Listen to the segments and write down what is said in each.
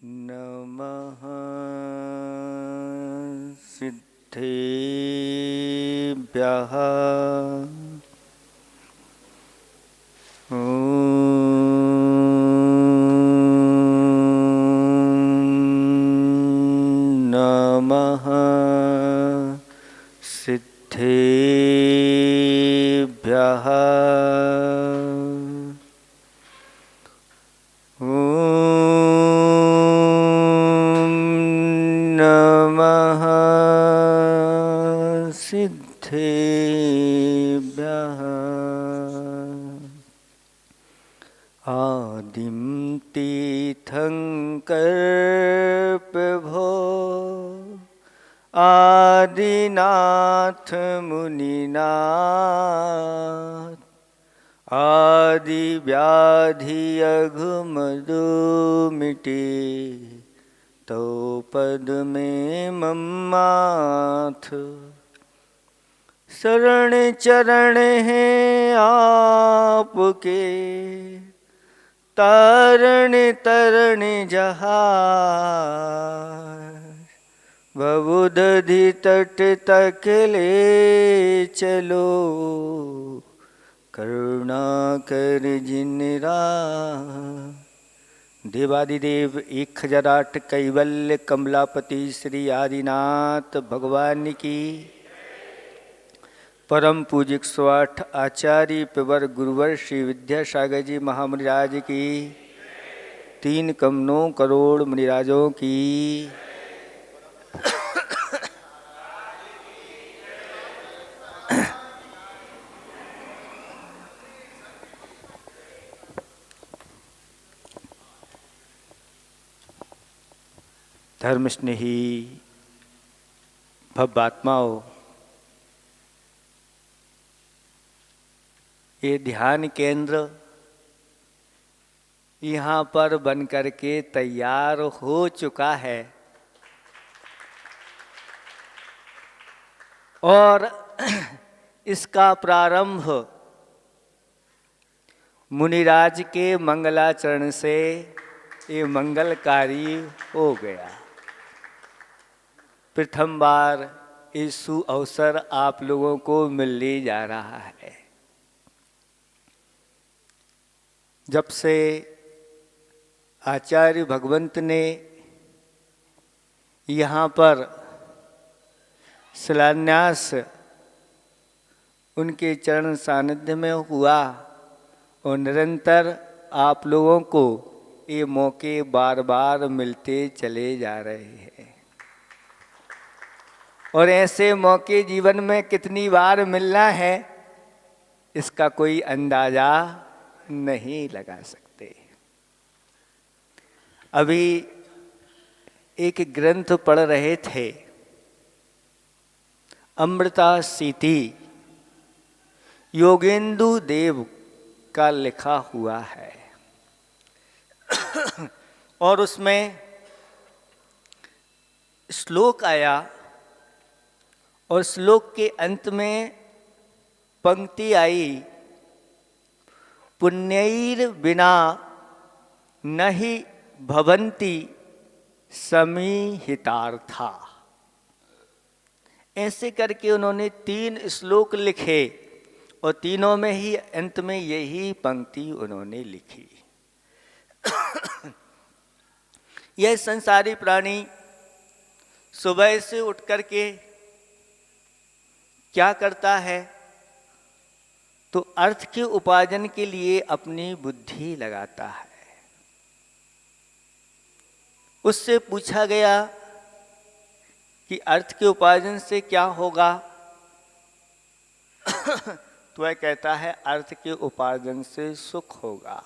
नमः सिद्धेभ्यः। नमः सिद्धेभ्यः। नमः सिद्धेभ्यः। आदिं तीर्थङ्करप्रभो आदिनाथ मुनिनाथ। आदिव्याधि अघमदो मिटे तो पद में मम्माथ। शरण चरण हैं आपके तारण तरण जहाज। भवदधि तट तक ले चलो करुणा कर जिन राह। देवादिदेव 1008 कैवल्य कमलापति श्री आदिनाथ भगवान की। परम पूजिक 108 आचार्य प्रवर गुरुवर श्री विद्यासागर जी महामुनिराज की। 3 कमनों करोड़ मुनिराजों की। धर्म स्नेही भव्यात्माओं, ये ध्यान केंद्र यहाँ पर बन करके तैयार हो चुका है और इसका प्रारंभ मुनिराज के मंगलाचरण से ये मंगलकारी हो गया। प्रथम बार ये सुअवसर आप लोगों को मिलने जा रहा है। जब से आचार्य भगवंत ने यहाँ पर शिलान्यास उनके चरण सानिध्य में हुआ और निरंतर आप लोगों को ये मौके बार बार मिलते चले जा रहे हैं। और ऐसे मौके जीवन में कितनी बार मिलना है इसका कोई अंदाजा नहीं लगा सकते। अभी एक ग्रंथ पढ़ रहे थे, अमृता सीति योगेंदु देव का लिखा हुआ है और उसमें श्लोक आया और श्लोक के अंत में पंक्ति आई, पुण्यैर बिना नहि भवन्ति समीहितार्था। ऐसे करके उन्होंने 3 श्लोक लिखे और तीनों में ही अंत में यही पंक्ति उन्होंने लिखी। यह संसारी प्राणी सुबह से उठ करके क्या करता है तो अर्थ के उपार्जन के लिए अपनी बुद्धि लगाता है। उससे पूछा गया कि अर्थ के उपार्जन से क्या होगा तो वह कहता है अर्थ के उपार्जन से सुख होगा।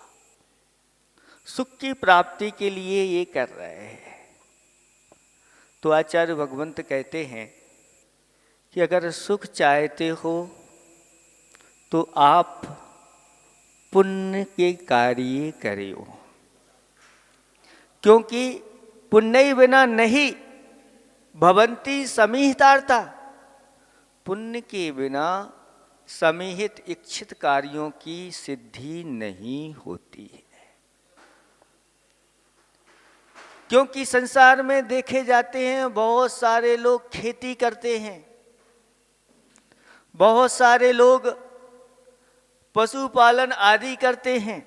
सुख की प्राप्ति के लिए ये कर रहे हैं। तो आचार्य भगवंत कहते हैं कि अगर सुख चाहते हो तो आप पुण्य के कार्य करियो, क्योंकि पुण्य बिना नहीं भवन्ति समीहितार्था। पुण्य के बिना समीहित इच्छित कार्यों की सिद्धि नहीं होती है। क्योंकि संसार में देखे जाते हैं बहुत सारे लोग खेती करते हैं, बहुत सारे लोग पशुपालन आदि करते हैं,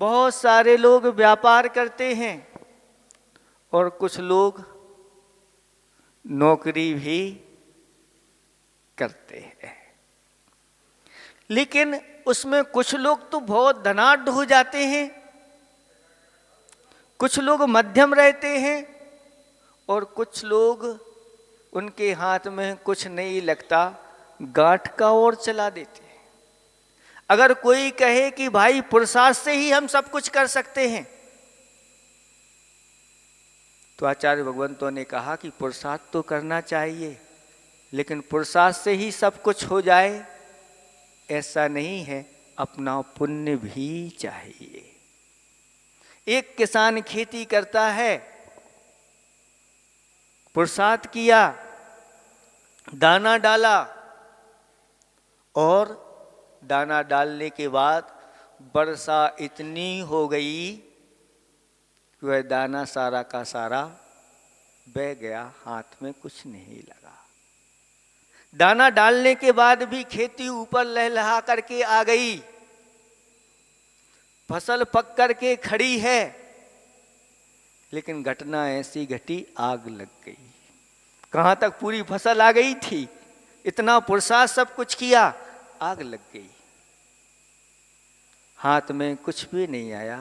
बहुत सारे लोग व्यापार करते हैं और कुछ लोग नौकरी भी करते हैं। लेकिन उसमें कुछ लोग तो बहुत धनाढ्य हो जाते हैं, कुछ लोग मध्यम रहते हैं और कुछ लोग उनके हाथ में कुछ नहीं लगता, गांठ का ओर चला देते हैं। अगर कोई कहे कि भाई पुरुषार्थ से ही हम सब कुछ कर सकते हैं, तो आचार्य भगवंतों ने कहा कि पुरुषार्थ तो करना चाहिए, लेकिन पुरुषार्थ से ही सब कुछ हो जाए ऐसा नहीं है, अपना पुण्य भी चाहिए। एक किसान खेती करता है, पुरुषार्थ किया, दाना डाला और दाना डालने के बाद वर्षा इतनी हो गई कि वह दाना सारा का सारा बह गया, हाथ में कुछ नहीं लगा। दाना डालने के बाद भी खेती ऊपर लहलहा करके आ गई, फसल पक करके खड़ी है, लेकिन घटना ऐसी घटी, आग लग गई। कहाँ तक पूरी फसल आ गई थी, इतना पुरुषार्थ सब कुछ किया, आग लग गई, हाथ में कुछ भी नहीं आया,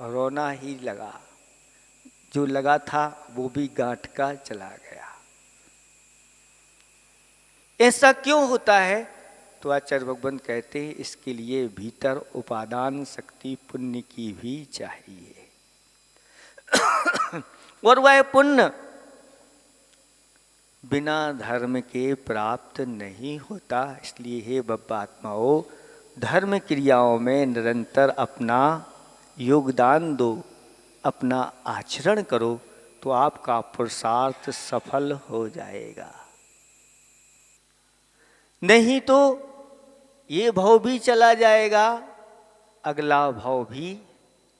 रोना ही लगा, जो लगा था वो भी गांठ का चला गया। ऐसा क्यों होता है? तो आचार्य भगवंत कहते हैं इसके लिए भीतर उपादान शक्ति पुण्य की भी चाहिए और वह पुण्य बिना धर्म के प्राप्त नहीं होता। इसलिए हे बब्बात्माओं, धर्म क्रियाओं में निरंतर अपना योगदान दो, अपना आचरण करो, तो आपका पुरुषार्थ सफल हो जाएगा। नहीं तो ये भाव भी चला जाएगा, अगला भाव भी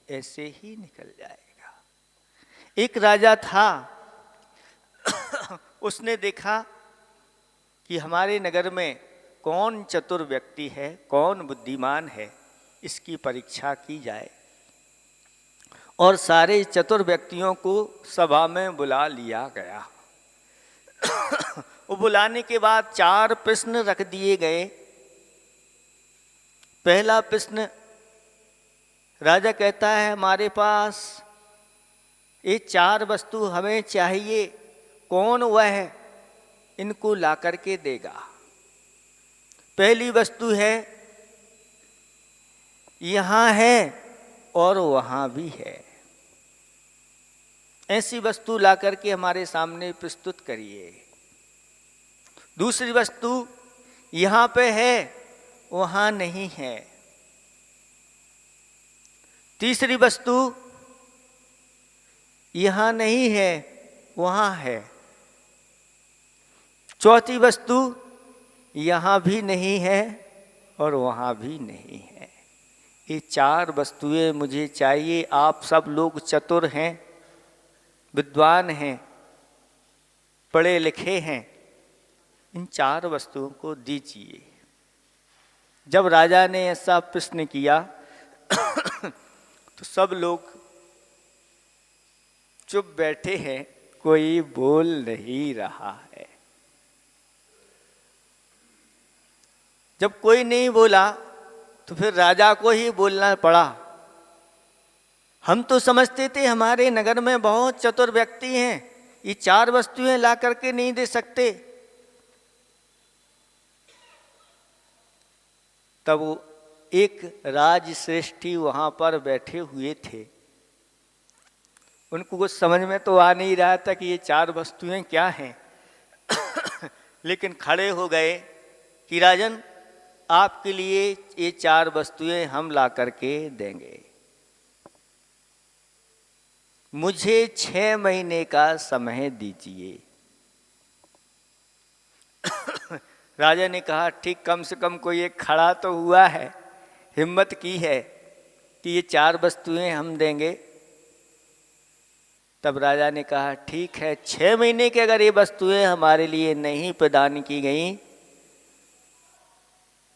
ऐसे ही निकल जाएगा। एक राजा था, उसने देखा कि हमारे नगर में कौन चतुर व्यक्ति है, कौन बुद्धिमान है, इसकी परीक्षा की जाए। और सारे चतुर व्यक्तियों को सभा में बुला लिया गया। वो बुलाने के बाद 4 प्रश्न रख दिए गए। पहला प्रश्न, राजा कहता है हमारे पास ये 4 वस्तु हमें चाहिए, कौन वह है इनको ला करके देगा। पहली वस्तु है, यहाँ है और वहाँ भी है, ऐसी वस्तु ला करके हमारे सामने प्रस्तुत करिए। दूसरी वस्तु, यहाँ पे है वहाँ नहीं है। तीसरी वस्तु, यहाँ नहीं है वहाँ है। चौथी वस्तु, यहाँ भी नहीं है और वहाँ भी नहीं है। ये 4 वस्तुएं मुझे चाहिए। आप सब लोग चतुर हैं, विद्वान हैं, पढ़े लिखे हैं, इन 4 वस्तुओं को दीजिए। जब राजा ने ऐसा प्रश्न किया तो सब लोग चुप बैठे हैं, कोई बोल नहीं रहा है। जब कोई नहीं बोला तो फिर राजा को ही बोलना पड़ा। हम तो समझते थे हमारे नगर में बहुत चतुर व्यक्ति हैं, ये 4 वस्तुएं ला करके नहीं दे सकते। तब वो एक राजश्रेष्ठी वहाँ पर बैठे हुए थे, उनको कुछ समझ में तो आ नहीं रहा था कि ये 4 वस्तुएं क्या हैं लेकिन खड़े हो गए कि राजन, आपके लिए ये 4 वस्तुएं हम ला करके देंगे। मुझे 6 महीने का समय दीजिए। राजा ने कहा ठीक, कम से कम कोई एक खड़ा तो हुआ है, हिम्मत की है कि ये 4 वस्तुएं हम देंगे। तब राजा ने कहा ठीक है, 6 महीने की अगर ये वस्तुएं हमारे लिए नहीं प्रदान की गई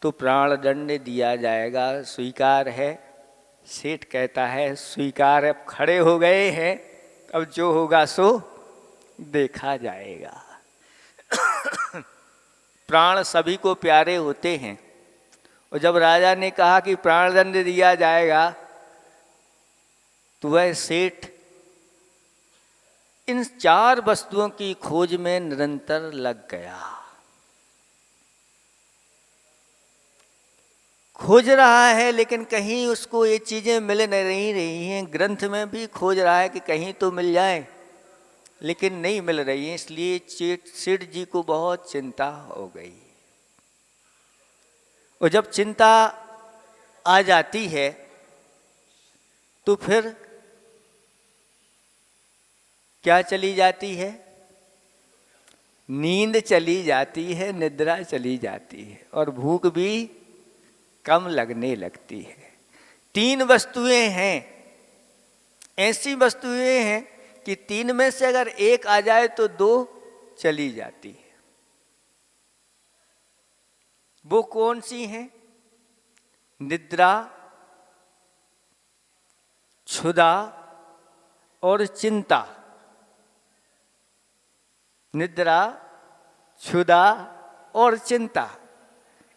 तो प्राण दंड दिया जाएगा, स्वीकार है। सेठ कहता है स्वीकार, अब खड़े हो गए हैं, अब जो होगा सो देखा जाएगा। प्राण सभी को प्यारे होते हैं, और जब राजा ने कहा कि प्राण दंड दिया जाएगा तो वह सेठ इन 4 वस्तुओं की खोज में निरंतर लग गया। खोज रहा है लेकिन कहीं उसको ये चीज़ें मिल नहीं रही हैं। ग्रंथ में भी खोज रहा है कि कहीं तो मिल जाए, लेकिन नहीं मिल रही है। इसलिए सेठ जी को बहुत चिंता हो गई। और जब चिंता आ जाती है तो फिर क्या चली जाती है? नींद चली जाती है, निद्रा चली जाती है, और भूख भी कम लगने लगती है। 3 वस्तुएं हैं, ऐसी वस्तुएं हैं कि 3 में से अगर एक आ जाए तो 2 चली जाती है। वो कौन सी हैं? निद्रा, क्षुधा और चिंता। निद्रा, क्षुधा और चिंता,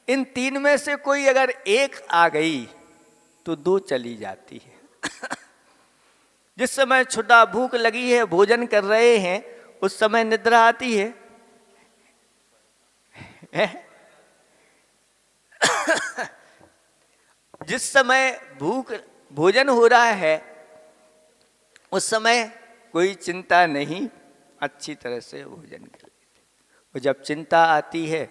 इन 3 में से कोई अगर एक आ गई तो 2 चली जाती है। जिस समय क्षुधा, भूख लगी है, भोजन कर रहे हैं, उस समय निद्रा आती है। जिस समय भोजन हो रहा है उस समय कोई चिंता नहीं, अच्छी तरह से भोजन कर लेते। और जब चिंता आती है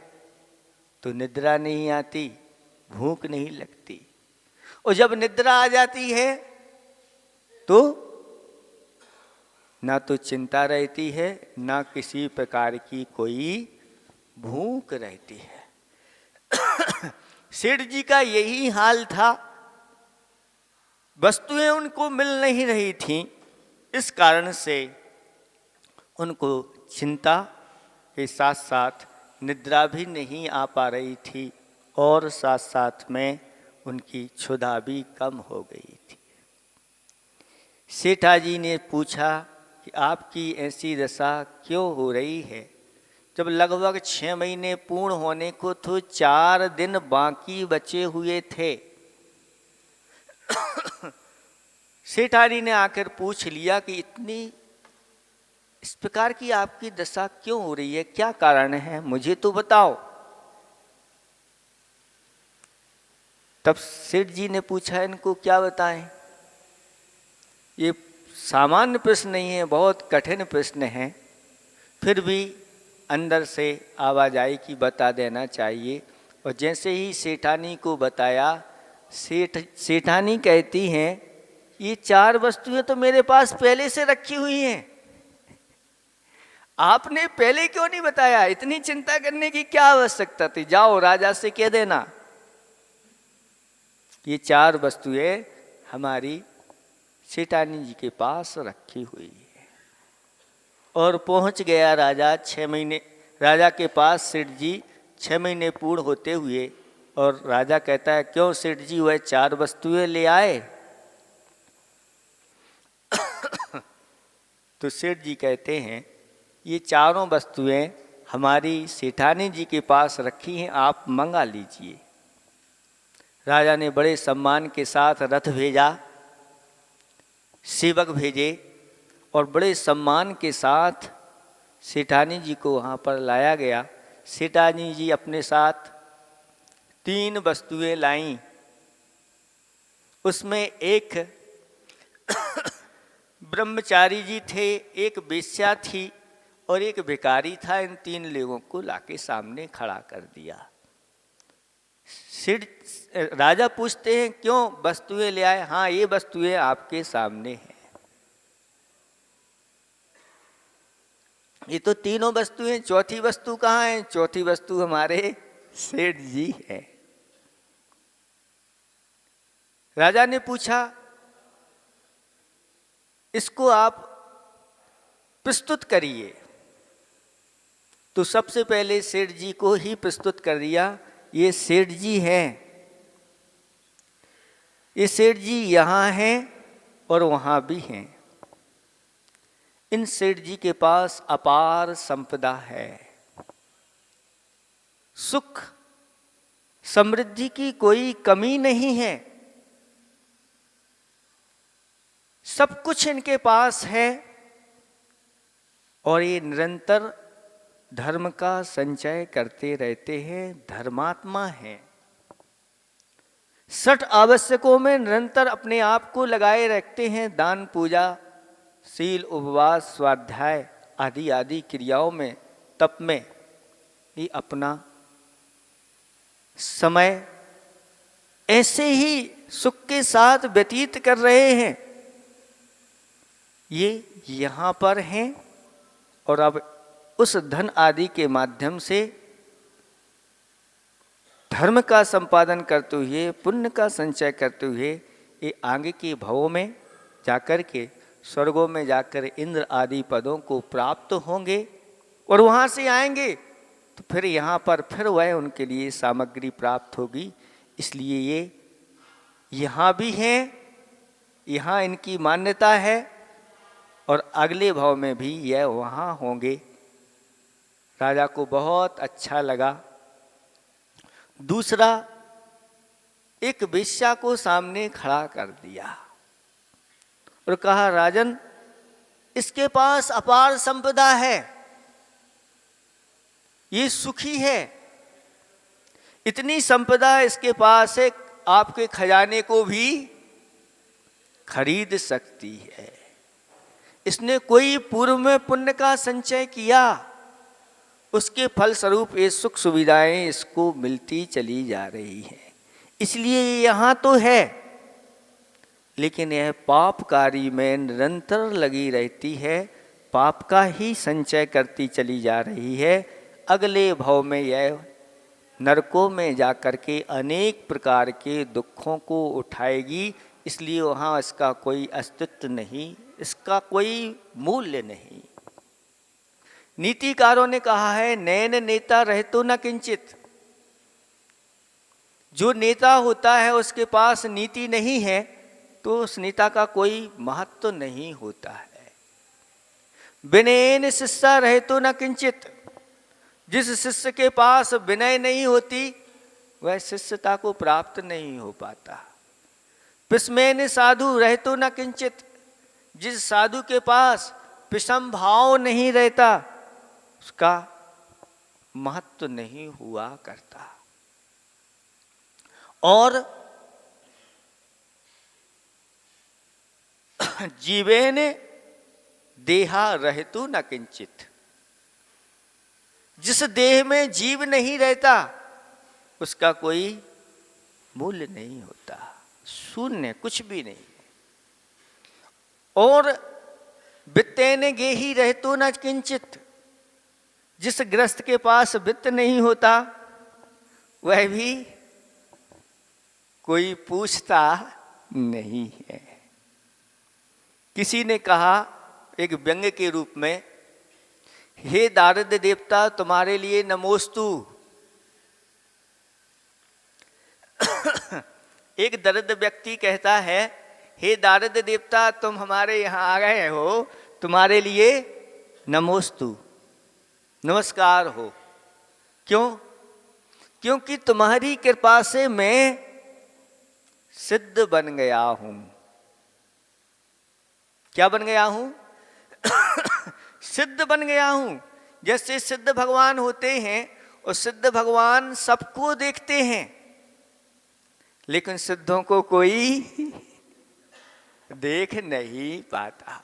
तो निद्रा नहीं आती, भूख नहीं लगती। और जब निद्रा आ जाती है तो ना तो चिंता रहती है, ना किसी प्रकार की कोई भूख रहती है। सेठ जी का यही हाल था। वस्तुएं उनको मिल नहीं रही थीं, इस कारण से उनको चिंता के साथ साथ निद्रा भी नहीं आ पा रही थी, और साथ साथ में उनकी क्षुधा भी कम हो गई थी। सेठा जी ने पूछा कि आपकी ऐसी दशा क्यों हो रही है? जब लगभग 6 महीने पूर्ण होने को तो 4 दिन बाकी बचे हुए थे। सेठानी ने आकर पूछ लिया कि इतनी इस प्रकार की आपकी दशा क्यों हो रही है, क्या कारण है, मुझे तो बताओ। तब सेठ जी ने पूछा इनको क्या बताएं? ये सामान्य प्रश्न नहीं है, बहुत कठिन प्रश्न है। फिर भी अंदर से आवाज आई कि बता देना चाहिए। और जैसे ही सेठानी को बताया, सेठानी कहती हैं ये 4 वस्तुएं तो मेरे पास पहले से रखी हुई हैं, आपने पहले क्यों नहीं बताया? इतनी चिंता करने की क्या आवश्यकता थी? जाओ राजा से कह देना ये 4 वस्तुएं हमारी सेठानी जी के पास रखी हुई है। और पहुंच गया राजा 6 महीने राजा के पास सेठ जी 6 महीने पूर्ण होते हुए। और राजा कहता है क्यों सेठ जी, वह 4 वस्तुएं ले आए? तो सेठ जी कहते हैं ये चारों वस्तुएं हमारी सेठानी जी के पास रखी हैं, आप मंगा लीजिए। राजा ने बड़े सम्मान के साथ रथ भेजा, सेवक भेजे, और बड़े सम्मान के साथ सेठानी जी को वहाँ पर लाया गया। सेठानी जी अपने साथ 3 वस्तुएं लाईं। उसमें एक ब्रह्मचारी जी थे, एक वेश्या थी और एक भिखारी था। इन 3 लोगों को लाके सामने खड़ा कर दिया। राजा पूछते हैं क्यों वस्तुएं ले आए? हाँ, ये वस्तुएं आपके सामने हैं। ये तो तीनों वस्तुएं, चौथी वस्तु कहाँ है? चौथी वस्तु हमारे सेठ जी है। राजा ने पूछा इसको आप प्रस्तुत करिए। तो सबसे पहले सेठ जी को ही प्रस्तुत कर दिया, ये सेठ जी हैं, ये सेठ जी यहाँ हैं और वहाँ भी हैं। इन सेठ जी के पास अपार संपदा है, सुख समृद्धि की कोई कमी नहीं है, सब कुछ इनके पास है और ये निरंतर धर्म का संचय करते रहते हैं, धर्मात्मा हैं। 60 आवश्यकों में निरंतर अपने आप को लगाए रखते हैं, दान पूजा शील उपवास स्वाध्याय आदि आदि क्रियाओं में, तप में ही अपना समय ऐसे ही सुख के साथ व्यतीत कर रहे हैं। ये यहाँ पर हैं और अब उस धन आदि के माध्यम से धर्म का संपादन करते हुए, पुण्य का संचय करते हुए ये आगे के भवों में जाकर के, स्वर्गों में जाकर इंद्र आदि पदों को प्राप्त होंगे और वहाँ से आएंगे तो फिर यहाँ पर फिर वह उनके लिए सामग्री प्राप्त होगी। इसलिए ये यहाँ भी हैं, यहाँ इनकी मान्यता है और अगले भव में भी यह वहाँ होंगे। राजा को बहुत अच्छा लगा। दूसरा, एक वेश्या को सामने खड़ा कर दिया और कहा, राजन इसके पास अपार संपदा है, ये सुखी है, इतनी संपदा इसके पास है, आपके खजाने को भी खरीद सकती है। इसने कोई पूर्व में पुण्य का संचय किया, उसके फलस्वरूप ये सुख सुविधाएं इसको मिलती चली जा रही हैं। इसलिए यहाँ तो है, लेकिन यह पाप कार्य में निरंतर लगी रहती है, पाप का ही संचय करती चली जा रही है। अगले भव में यह नरकों में जाकर के अनेक प्रकार के दुखों को उठाएगी। इसलिए वहाँ इसका कोई अस्तित्व नहीं, इसका कोई मूल्य नहीं। नीतिकारों ने कहा है, नैन नेता रहतो न किंचित। जो नेता होता है उसके पास नीति नहीं है तो उस नेता का कोई महत्व नहीं होता है। विनयेन शिष्या रहतो न किंचित। जिस शिष्य के पास विनय नहीं होती वह शिष्यता को प्राप्त नहीं हो पाता। पिस्मेन साधु रहतो न किंचित। जिस साधु के पास पिषम भाव नहीं रहता उसका महत्व नहीं हुआ करता। और जीवेन देहा रहतु न किंचित। जिस देह में जीव नहीं रहता उसका कोई मूल्य नहीं होता, शून्य, कुछ भी नहीं। और वित्तेन गेही रहतो न किंचित। जिस ग्रस्त के पास वित्त नहीं होता वह भी कोई पूछता नहीं है। किसी ने कहा एक व्यंग्य के रूप में, हे दारिद्र्य देवता तुम्हारे लिए नमोस्तु। एक दरिद्र व्यक्ति कहता है, हे दारिद्र्य देवता तुम हमारे यहाँ आ गए हो, तुम्हारे लिए नमोस्तु, नमस्कार हो। क्यों? क्योंकि तुम्हारी कृपा से मैं सिद्ध बन गया हूं। क्या बन गया हूं? सिद्ध बन गया हूं। जैसे सिद्ध भगवान होते हैं और सिद्ध भगवान सबको देखते हैं लेकिन सिद्धों को कोई देख नहीं पाता।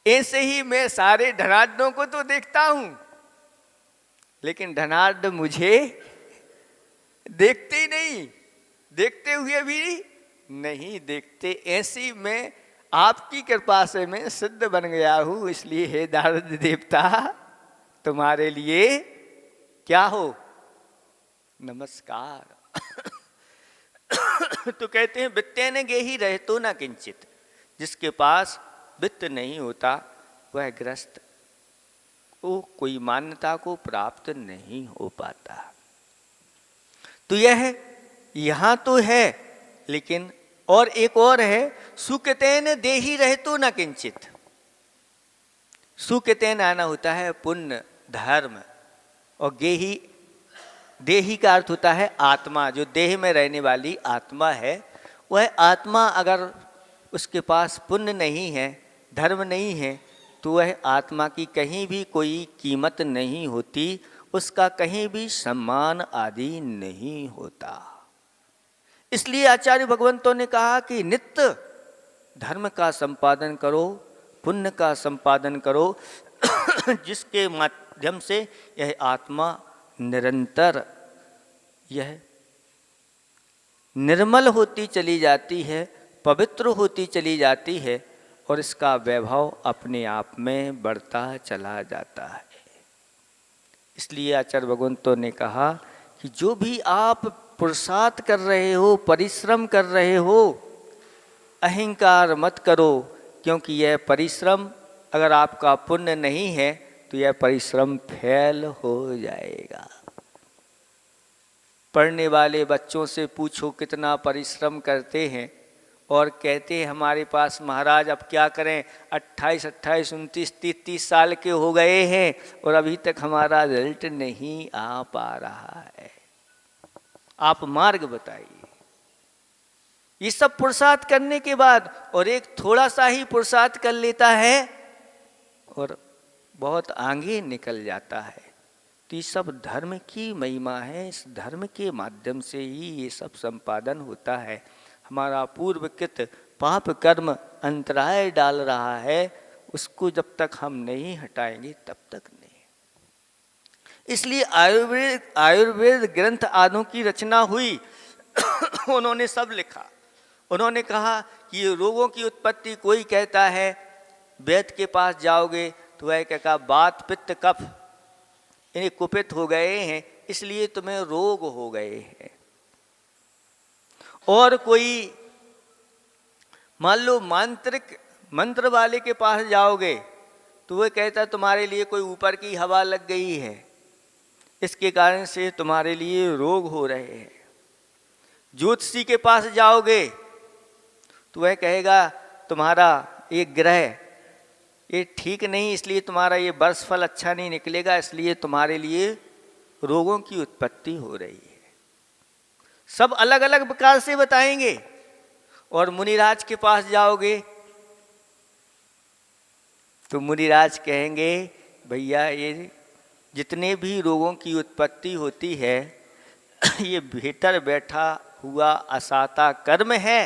ऐसे ही मैं सारे धनाढ्यों को तो देखता हूं लेकिन धनाढ्य मुझे देखते ही नहीं, देखते हुए भी नहीं देखते। ऐसी मैं आपकी कृपा से मैं सिद्ध बन गया हूं। इसलिए हे दारिद्र्य देवता तुम्हारे लिए क्या हो? नमस्कार। तो कहते हैं वित्तेन गेही रहतो न किंचित। जिसके पास वित्त नहीं होता वह गृहस्थ को कोई मान्यता को प्राप्त नहीं हो पाता। तो यह यहाँ तो है, लेकिन और एक और है, सुकृतेन देहि रहतो न किंचित। सुकृतेन आना होता है पुण्य धर्म, और गेही देही का अर्थ होता है आत्मा। जो देह में रहने वाली आत्मा है, वह आत्मा अगर उसके पास पुण्य नहीं है, धर्म नहीं है, तो वह आत्मा की कहीं भी कोई कीमत नहीं होती, उसका कहीं भी सम्मान आदि नहीं होता। इसलिए आचार्य भगवंतों ने कहा कि नित्य धर्म का संपादन करो, पुण्य का संपादन करो, जिसके माध्यम से यह आत्मा निरंतर यह निर्मल होती चली जाती है, पवित्र होती चली जाती है, और इसका वैभव अपने आप में बढ़ता चला जाता है। इसलिए आचार्य भगवंतों ने कहा कि जो भी आप पुरुषार्थ कर रहे हो, परिश्रम कर रहे हो, अहंकार मत करो, क्योंकि यह परिश्रम अगर आपका पुण्य नहीं है तो यह परिश्रम फेल हो जाएगा। पढ़ने वाले बच्चों से पूछो कितना परिश्रम करते हैं, और कहते हैं हमारे पास महाराज अब क्या करें, 28, 28, 29, 30 साल के हो गए हैं और अभी तक हमारा रिजल्ट नहीं आ पा रहा है। आप मार्ग बताइए। ये सब पुरुषार्थ करने के बाद, और एक थोड़ा सा ही पुरुषार्थ कर लेता है और बहुत आगे निकल जाता है। तो ये सब धर्म की महिमा है, इस धर्म के माध्यम से ही ये सब संपादन होता है। हमारा पूर्वकृत पाप कर्म अंतराय डाल रहा है, उसको जब तक हम नहीं हटाएंगे तब तक नहीं। इसलिए आयुर्वेद ग्रंथ आदि की रचना हुई। उन्होंने सब लिखा। उन्होंने कहा कि ये रोगों की उत्पत्ति, कोई कहता है वैद्य के पास जाओगे तो वह कहेगा वात पित्त कफ इन्हें कुपित हो गए हैं, इसलिए तुम्हें रोग हो गए हैं। और कोई मान लो मांत्रिक मंत्र वाले के पास जाओगे तो वह कहता तुम्हारे लिए कोई ऊपर की हवा लग गई है, इसके कारण से तुम्हारे लिए रोग हो रहे हैं। ज्योतिषी के पास जाओगे तो वह कहेगा तुम्हारा एक ग्रह ये ठीक नहीं, इसलिए तुम्हारा ये वर्षफल अच्छा नहीं निकलेगा, इसलिए तुम्हारे लिए रोगों की उत्पत्ति हो रही है। सब अलग अलग प्रकार से बताएंगे। और मुनिराज के पास जाओगे तो मुनिराज कहेंगे भैया ये जितने भी रोगों की उत्पत्ति होती है ये भीतर बैठा हुआ असाता कर्म है।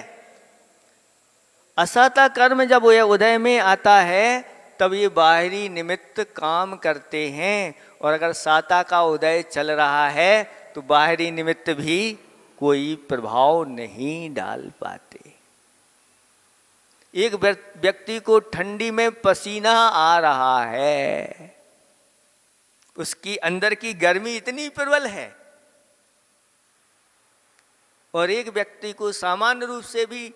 असाता कर्म जब यह उदय में आता है तब ये बाहरी निमित्त काम करते हैं, और अगर साता का उदय चल रहा है तो बाहरी निमित्त भी कोई प्रभाव नहीं डाल पाते। एक व्यक्ति को ठंडी में पसीना आ रहा है, उसकी अंदर की गर्मी इतनी प्रबल है, और एक व्यक्ति को सामान्य रूप से भी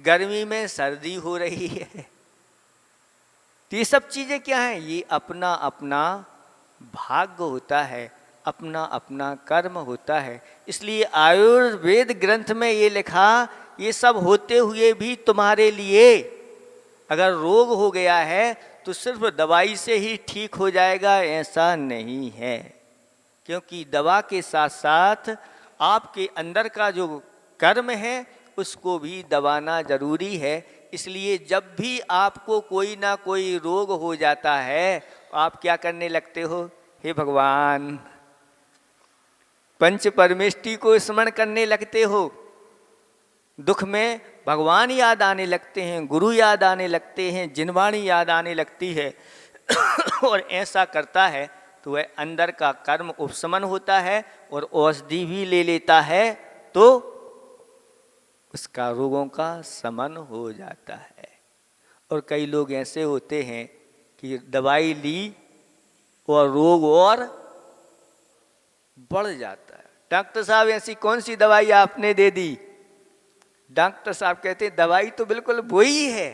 गर्मी में सर्दी हो रही है। तो ये सब चीजें क्या हैं? ये अपना अपना भाग्य होता है, अपना अपना कर्म होता है। इसलिए आयुर्वेद ग्रंथ में ये लिखा, ये सब होते हुए भी तुम्हारे लिए अगर रोग हो गया है तो सिर्फ दवाई से ही ठीक हो जाएगा, ऐसा नहीं है। क्योंकि दवा के साथ साथ आपके अंदर का जो कर्म है उसको भी दबाना जरूरी है। इसलिए जब भी आपको कोई ना कोई रोग हो जाता है आप क्या करने लगते हो? हे भगवान, पंच परमेष्टि को स्मरण करने लगते हो। दुख में भगवान याद आने लगते हैं, गुरु याद आने लगते हैं, जिनवाणी याद आने लगती है। और ऐसा करता है तो वह अंदर का कर्म उपशमन होता है और औषधि भी ले लेता है तो उसका रोगों का शमन हो जाता है। और कई लोग ऐसे होते हैं कि दवाई ली और रोग और बढ़ जाता है। डॉक्टर साहब ऐसी कौन सी दवाई आपने दे दी? डॉक्टर साहब कहते हैं दवाई तो बिल्कुल वही है,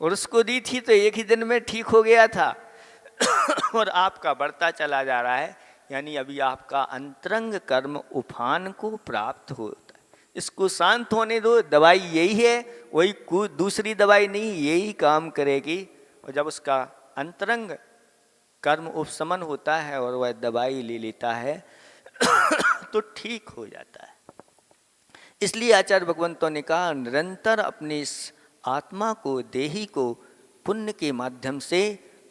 और उसको दी थी तो एक ही दिन में ठीक हो गया था और आपका बढ़ता चला जा रहा है, यानी अभी आपका अंतरंग कर्म उफान को प्राप्त होता है। इसको शांत होने दो, दवाई यही है, वही दूसरी दवाई नहीं, यही काम करेगी। और जब उसका अंतरंग कर्म उपशमन होता है और वह दवाई ले लेता है तो ठीक हो जाता है। इसलिए आचार्य भगवंतों ने कहा निरंतर अपने इस आत्मा को, देही को पुण्य के माध्यम से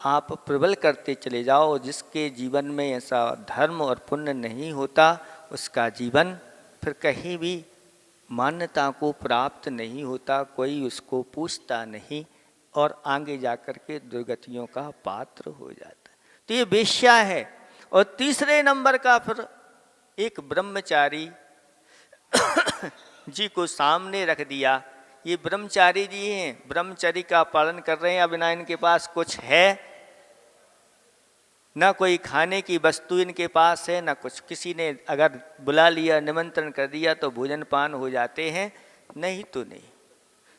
आप प्रबल करते चले जाओ। जिसके जीवन में ऐसा धर्म और पुण्य नहीं होता उसका जीवन फिर कहीं भी मान्यता को प्राप्त नहीं होता, कोई उसको पूछता नहीं और आगे जाकर के दुर्गतियों का पात्र हो जाता है। तो ये वेश्या है। और तीसरे नंबर का फिर एक ब्रह्मचारी जी को सामने रख दिया। ये ब्रह्मचारी जी हैं, ब्रह्मचर्य का पालन कर रहे हैं। अब ना इनके पास कुछ है, ना कोई खाने की वस्तु इनके पास है, ना कुछ। किसी ने अगर बुला लिया, निमंत्रण कर दिया तो भोजन पान हो जाते हैं, नहीं तो नहीं।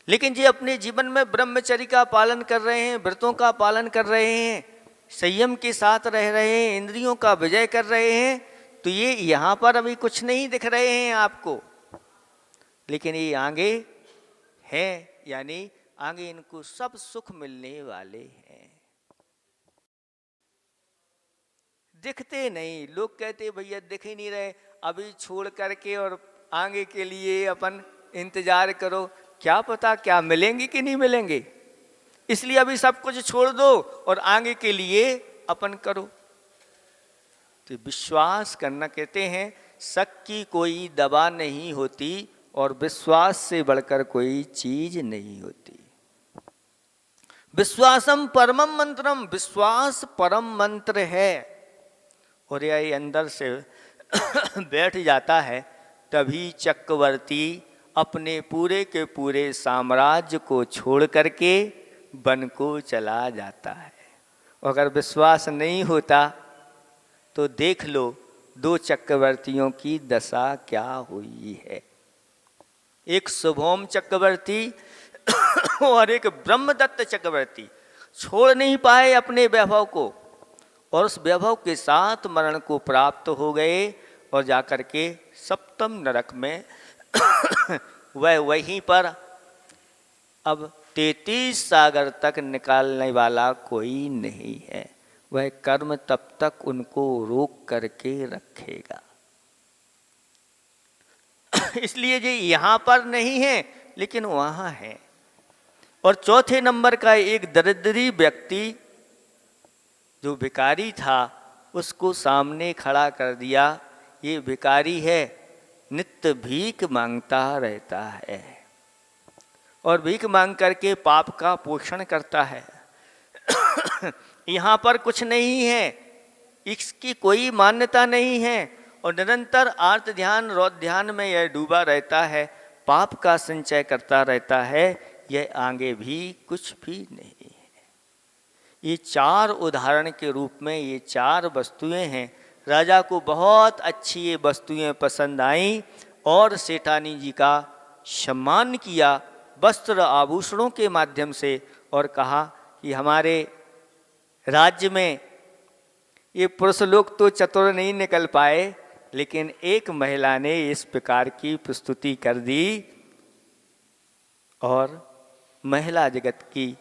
लेकिन जी अपने जीवन में ब्रह्मचर्य का पालन कर रहे हैं, व्रतों का पालन कर रहे हैं, संयम के साथ रह रहे हैं, इंद्रियों का विजय कर रहे हैं, तो ये यहाँ पर अभी कुछ नहीं दिख रहे हैं आपको, लेकिन ये आगे है, यानी आगे इनको सब सुख मिलने वाले हैं। दिखते नहीं, लोग कहते भैया दिख ही नहीं रहे, अभी छोड़ करके और आगे के लिए अपन इंतजार करो, क्या पता क्या मिलेंगे कि नहीं मिलेंगे, इसलिए अभी सब कुछ छोड़ दो और आगे के लिए अपन करो। तो विश्वास करना, कहते हैं शक की कोई दवा नहीं होती और विश्वास से बढ़कर कोई चीज नहीं होती। विश्वासम परमम मंत्रम, विश्वास परम मंत्र है। और यह अंदर से बैठ जाता है तभी चक्रवर्ती अपने पूरे के पूरे साम्राज्य को छोड़ करके वन को चला जाता है। अगर विश्वास नहीं होता तो देख लो दो चक्रवर्तियों की दशा क्या हुई है। एक शुभोम चक्रवर्ती और एक ब्रह्मदत्त चक्रवर्ती छोड़ नहीं पाए अपने वैभव को और उस वैभव के साथ मरण को प्राप्त हो गए और जाकर के सप्तम नरक में वह वहीं पर अब 33 सागर तक निकालने वाला कोई नहीं है। वह कर्म तब तक उनको रोक करके रखेगा। इसलिए ये यहाँ पर नहीं है लेकिन वहाँ है। और चौथे नंबर का एक दरिद्री व्यक्ति जो भिखारी था उसको सामने खड़ा कर दिया। ये भिखारी है, नित्य भीख मांगता रहता है और भीख मांग करके पाप का पोषण करता है। यहाँ पर कुछ नहीं है, इसकी कोई मान्यता नहीं है और निरंतर आर्त ध्यान रौद्र ध्यान में यह डूबा रहता है, पाप का संचय करता रहता है। यह आगे भी कुछ भी नहीं है। ये चार उदाहरण के रूप में ये चार वस्तुएं हैं। राजा को बहुत अच्छी ये वस्तुएं पसंद आईं और सेठानी जी का सम्मान किया वस्त्र आभूषणों के माध्यम से और कहा कि हमारे राज्य में ये पुरुष लोग तो चतुर नहीं निकल पाए, लेकिन एक महिला ने इस प्रकार की प्रस्तुति कर दी और महिला जगत की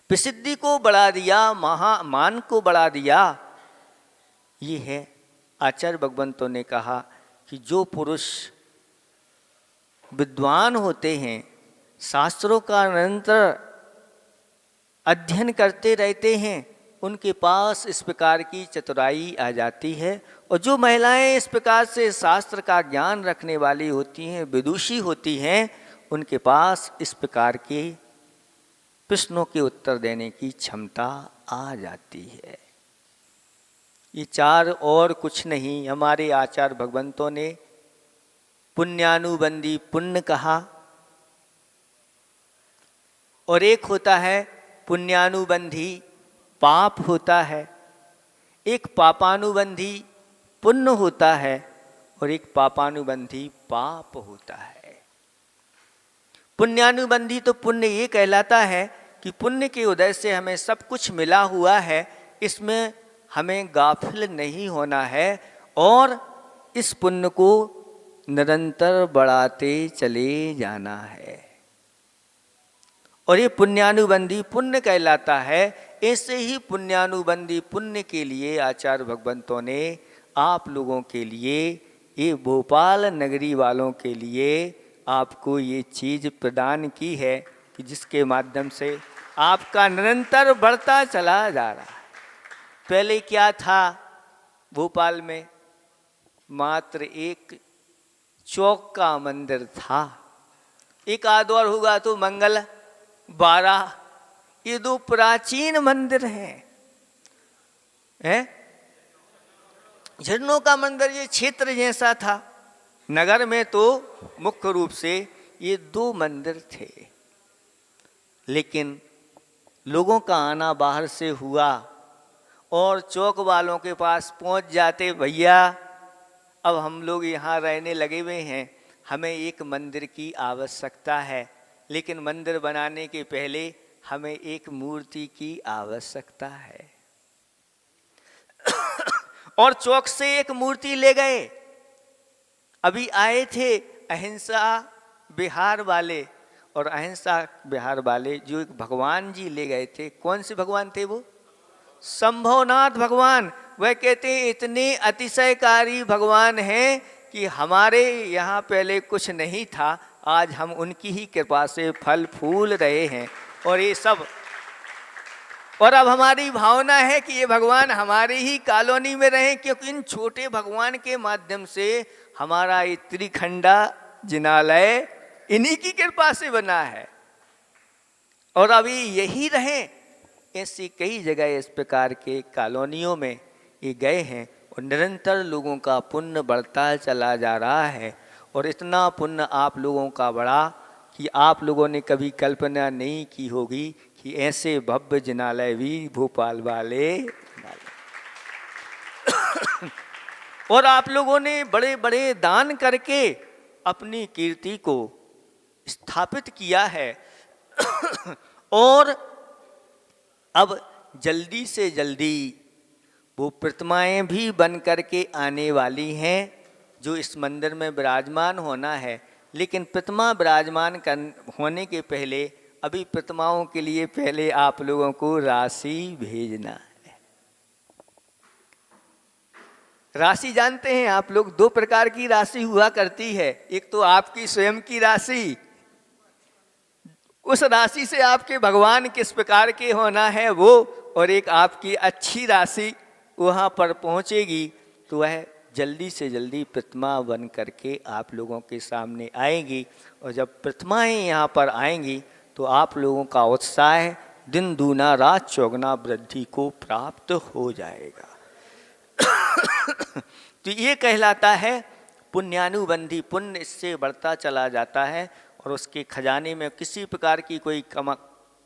प्रसिद्धि को बढ़ा दिया, मान को बढ़ा दिया। ये है आचार्य भगवंतों ने कहा कि जो पुरुष विद्वान होते हैं, शास्त्रों का निरंतर अध्ययन करते रहते हैं, उनके पास इस प्रकार की चतुराई आ जाती है। और जो महिलाएं इस प्रकार से शास्त्र का ज्ञान रखने वाली होती हैं, विदुषी होती हैं, उनके पास इस प्रकार के प्रश्नों के उत्तर देने की क्षमता आ जाती है। ये चार और कुछ नहीं, हमारे आचार्य भगवंतों ने पुण्यानुबंधी पुण्य कहा और एक होता है पुण्यानुबंधी पाप होता है, एक पापानुबंधी पुण्य होता है और एक पापानुबंधी पाप होता है। पुण्यानुबंधी तो पुण्य ये कहलाता है कि पुण्य के उदय से हमें सब कुछ मिला हुआ है, इसमें हमें गाफिल नहीं होना है और इस पुण्य को निरंतर बढ़ाते चले जाना है। और ये पुण्यानुबंधी पुण्य कहलाता है। ऐसे ही पुण्यानुबंधी पुण्य के लिए आचार्य भगवंतों ने आप लोगों के लिए, ये भोपाल नगरी वालों के लिए आपको ये चीज़ प्रदान की है कि जिसके माध्यम से आपका निरंतर बढ़ता चला जा रहा है। पहले क्या था भोपाल में? मात्र एक चौक का मंदिर था, एक आद्वार होगा तो मंगल 12, ये दो प्राचीन मंदिर हैं। झरनों का मंदिर ये क्षेत्र जैसा था। नगर में तो मुख्य रूप से ये 2 मंदिर थे, लेकिन लोगों का आना बाहर से हुआ और चौक वालों के पास पहुंच जाते, भैया अब हम लोग यहाँ रहने लगे हुए हैं, हमें एक मंदिर की आवश्यकता है, लेकिन मंदिर बनाने के पहले हमें एक मूर्ति की आवश्यकता है। और चौक से एक मूर्ति ले गए। अभी आए थे अहिंसा बिहार वाले, और अहिंसा बिहार वाले जो एक भगवान जी ले गए थे। कौन से भगवान थे वो? शंभोनाथ भगवान। वह कहते हैं इतने अतिशयकारी भगवान हैं कि हमारे यहाँ पहले कुछ नहीं था, आज हम उनकी ही कृपा से फल फूल रहे हैं और ये सब। और अब हमारी भावना है कि ये भगवान हमारी ही कॉलोनी में रहें, क्योंकि इन छोटे भगवान के माध्यम से हमारा ये त्रिखंडा जिनालय इन्हीं की कृपा से बना है और अभी यही रहें। ऐसी कई जगह इस प्रकार के कॉलोनियों में ये गए हैं और निरंतर लोगों का पुण्य बढ़ता चला जा रहा है। और इतना पुण्य आप लोगों का बढ़ा कि आप लोगों ने कभी कल्पना नहीं की होगी कि ऐसे भव्य जिनालय भी भोपाल वाले और आप लोगों ने बड़े बड़े दान करके अपनी कीर्ति को स्थापित किया है। और अब जल्दी से जल्दी वो प्रतिमाएं भी बन करके आने वाली हैं जो इस मंदिर में विराजमान होना है। लेकिन प्रतिमा विराजमान होने के पहले अभी प्रतिमाओं के लिए पहले आप लोगों को राशि भेजना है। राशि जानते हैं आप लोग, 2 प्रकार की राशि हुआ करती है। एक तो आपकी स्वयं की राशि, उस राशि से आपके भगवान किस प्रकार के होना है वो, और एक आपकी अच्छी राशि वहाँ पर पहुँचेगी तो वह जल्दी से जल्दी प्रतिमा बन करके आप लोगों के सामने आएगी। और जब प्रतिमाएं यहाँ पर आएंगी तो आप लोगों का उत्साह दिन दूना रात चौगुना वृद्धि को प्राप्त हो जाएगा। तो ये कहलाता है पुण्यानुबंधी। पुण्य इससे बढ़ता चला जाता है और उसके खजाने में किसी प्रकार की कोई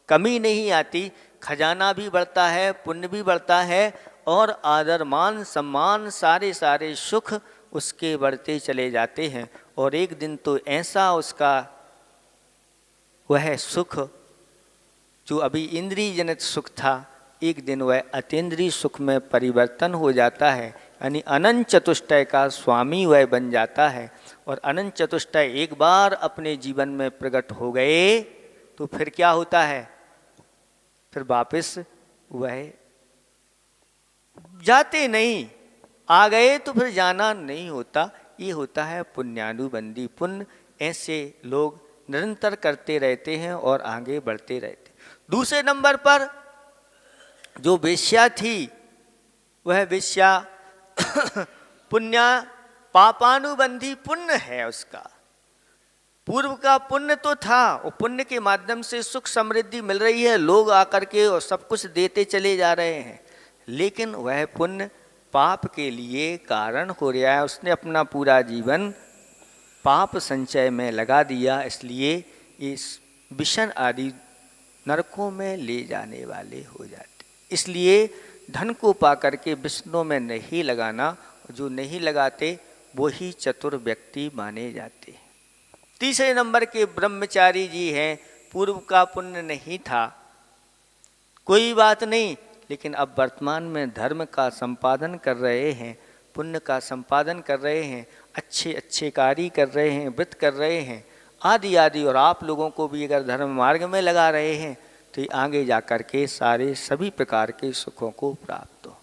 कमी नहीं आती। खजाना भी बढ़ता है, पुण्य भी बढ़ता है और आदर मान सम्मान सारे सुख उसके बढ़ते चले जाते हैं। और एक दिन तो ऐसा उसका वह सुख जो अभी इंद्रिय जनित सुख था, एक दिन वह अतीन्द्रिय सुख में परिवर्तन हो जाता है, यानी अनंत चतुष्टय का स्वामी वह बन जाता है। और अनंत चतुष्टय एक बार अपने जीवन में प्रकट हो गए तो फिर क्या होता है? फिर वापस वह जाते नहीं, आ गए तो फिर जाना नहीं होता। ये होता है पुण्यानुबंधी। पुण्य ऐसे लोग निरंतर करते रहते हैं और आगे बढ़ते रहते। दूसरे नंबर पर जो वेश्या थी वह वेश्या पुण्य पापानुबंधी पुण्य है उसका। पूर्व का पुण्य तो था, और पुण्य के माध्यम से सुख समृद्धि मिल रही है, लोग आकर के और सब कुछ देते चले जा रहे हैं, लेकिन वह पुण्य पाप के लिए कारण हो रहा है। उसने अपना पूरा जीवन पाप संचय में लगा दिया, इसलिए इस विषण आदि नरकों में ले जाने वाले हो जाते। इसलिए धन को पाकर के विष्णु में नहीं लगाना, जो नहीं लगाते वो ही चतुर व्यक्ति माने जाते हैं। तीसरे नंबर के ब्रह्मचारी जी हैं, पूर्व का पुण्य नहीं था, कोई बात नहीं, लेकिन अब वर्तमान में धर्म का संपादन कर रहे हैं, पुण्य का संपादन कर रहे हैं, अच्छे अच्छे कार्य कर रहे हैं, व्रत कर रहे हैं आदि आदि। और आप लोगों को भी अगर धर्म मार्ग में लगा रहे हैं तो ये आगे जा कर के सारे सभी प्रकार के सुखों को प्राप्त हो।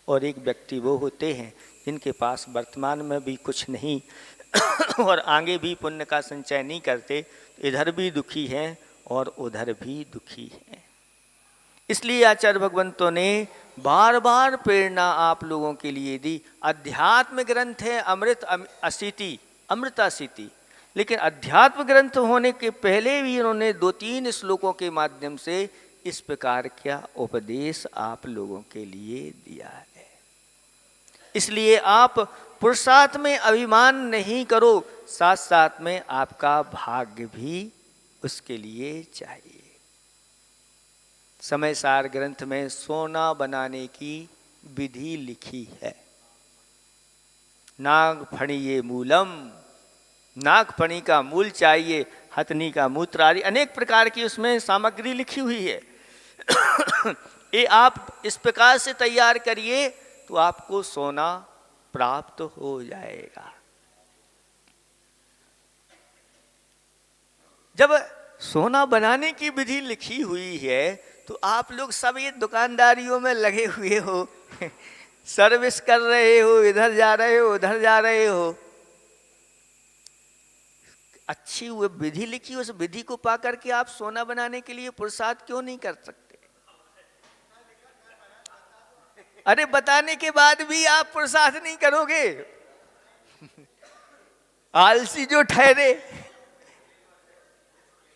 और एक व्यक्ति वो होते हैं जिनके पास वर्तमान में भी कुछ नहीं और आगे भी पुण्य का संचय नहीं करते, इधर भी दुखी हैं और उधर भी दुखी हैं। इसलिए आचार्य भगवंतों ने बार बार प्रेरणा आप लोगों के लिए दी। अध्यात्म ग्रंथ है अमृतासिति, लेकिन अध्यात्म ग्रंथ होने के पहले भी इन्होंने 2-3 श्लोकों के माध्यम से इस प्रकार का उपदेश आप लोगों के लिए दिया है। इसलिए आप पुरुषार्थ में अभिमान नहीं करो, साथ साथ में आपका भाग्य भी उसके लिए चाहिए। समय सार ग्रंथ में सोना बनाने की विधि लिखी है। नाग फणिये मूलम, नाग फणी का मूल चाहिए, हथनी का मूत्र आदि अनेक प्रकार की उसमें सामग्री लिखी हुई है। ये आप इस प्रकार से तैयार करिए तो आपको सोना प्राप्त हो जाएगा। जब सोना बनाने की विधि लिखी हुई है तो आप लोग सब ये दुकानदारियों में लगे हुए हो, सर्विस कर रहे हो, इधर जा रहे हो उधर जा रहे हो। अच्छी वो विधि लिखी, उस विधि को पा करके आप सोना बनाने के लिए पुरुषार्थ क्यों नहीं कर सकते? अरे बताने के बाद भी आप पुरुषार्थ नहीं करोगे, आलसी जो ठहरे।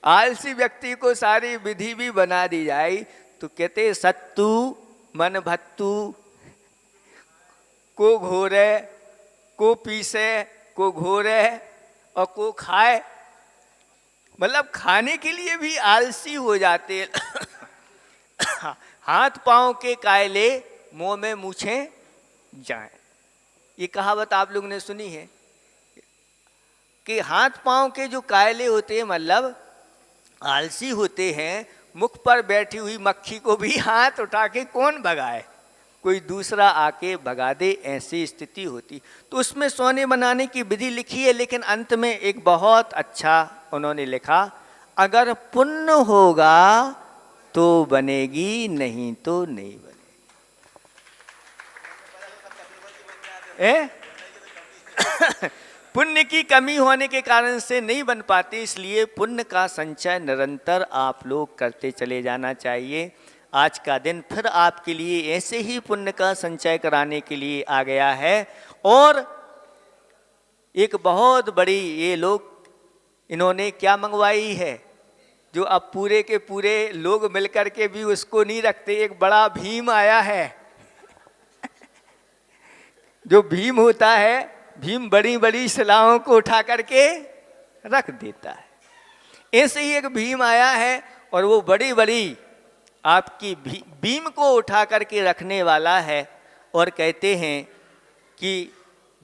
आलसी व्यक्ति को सारी विधि भी बना दी जाए तो कहते सत्तू मन भत्तू, को घोरे, को पीसे, को घोरे और को खाए। मतलब खाने के लिए भी आलसी हो जाते। हाथ पांव के कायले मुंह में मूछे जाएं, ये कहावत आप लोग ने सुनी है कि हाथ पांव के जो कायले होते हैं मतलब आलसी होते हैं, मुख पर बैठी हुई मक्खी को भी हाथ उठा के कौन भगाए, कोई दूसरा आके भगा दे, ऐसी स्थिति होती। तो उसमें सोने बनाने की विधि लिखी है, लेकिन अंत में एक बहुत अच्छा उन्होंने लिखा, अगर पुण्य होगा तो बनेगी, नहीं तो नहीं बनेगी। पुण्य की कमी होने के कारण से नहीं बन पाती, इसलिए पुण्य का संचय निरंतर आप लोग करते चले जाना चाहिए। आज का दिन फिर आपके लिए ऐसे ही पुण्य का संचय कराने के लिए आ गया है। और एक बहुत बड़ी ये लोग इन्होंने क्या मंगवाई है, जो अब पूरे के पूरे लोग मिलकर के भी उसको नहीं रखते। एक बड़ा भीम आया है। जो भीम होता है, भीम बड़ी बड़ी शिलाओं को उठा करके रख देता है। ऐसे ही एक भीम आया है और वो बड़ी बड़ी आपकी भीम को उठा करके रखने वाला है। और कहते हैं कि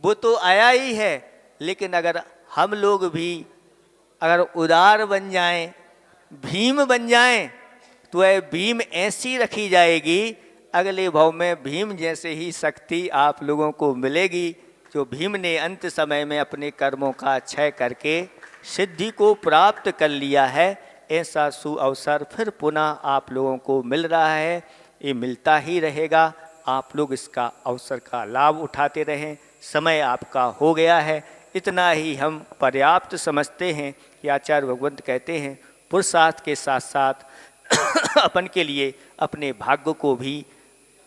वो तो आया ही है, लेकिन अगर हम लोग भी अगर उदार बन जाएं, भीम बन जाएं, तो यह भीम ऐसी रखी जाएगी, अगले भाव में भीम जैसे ही शक्ति आप लोगों को मिलेगी। जो भीम ने अंत समय में अपने कर्मों का क्षय करके सिद्धि को प्राप्त कर लिया है, ऐसा सुअवसर फिर पुनः आप लोगों को मिल रहा है। ये मिलता ही रहेगा, आप लोग इसका अवसर का लाभ उठाते रहें। समय आपका हो गया है, इतना ही हम पर्याप्त समझते हैं कि आचार्य भगवंत कहते हैं पुरुषार्थ के साथ साथ अपन के लिए अपने भाग्य को भी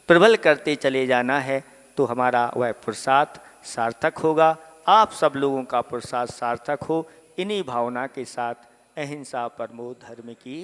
प्रबल करते चले जाना है, तो हमारा वह पुरुषार्थ सार्थक होगा। आप सब लोगों का पुरुषार्थ सार्थक हो। इन्हीं भावना के साथ अहिंसा परमो धर्म की